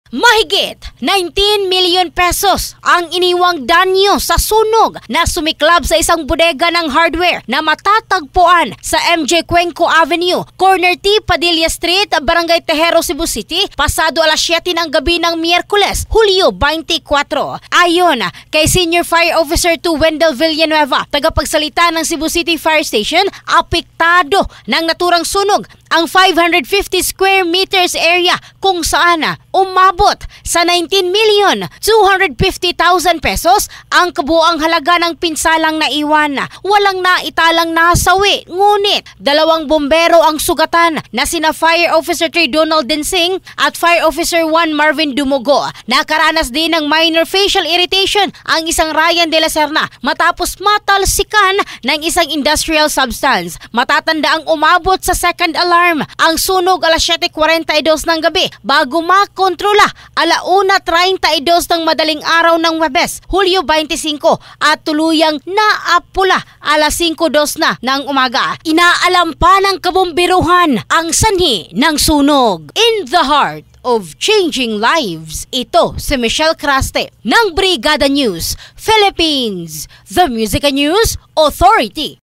Mahigit 19 million pesos ang iniwang danyo sa sunog na sumiklab sa isang bodega ng hardware na matatagpuan sa MJ Cuenco Avenue, Corner T, Padilla Street, Barangay Tejero, Cebu City, pasado alas 7 ng gabi ng Miyerkules, Hulyo 24. Ayon kay Senior Fire Officer 2 Wendell Villanueva, tagapagsalita ng Cebu City Fire Station, apektado ng naturang sunog ang 550 square meters area kung saan umabot sa 19,250,000 pesos ang kabuang halaga ng pinsalang naiwan. Walang naitalang nasawi, ngunit 2 bombero ang sugatan na sina Fire Officer 3 Donald Densing at Fire Officer 1 Marvin Dumugo. Nakaranas din ng minor facial irritation ang isang Ryan de la Serna matapos matalsikan ng isang industrial substance. Matatanda ang umabot sa second alarm ang sunog alas 7:42 ng gabi bago makontrola 1:32 ng madaling araw ng Huwebes, Hulyo 25 at tuluyang naapula alas 5:02 na ng umaga. Inaalam pa ng kabomberuhan ang sanhi ng sunog. In the heart of changing lives, ito si Michelle Craste ng Brigada News Philippines, the Music News Authority.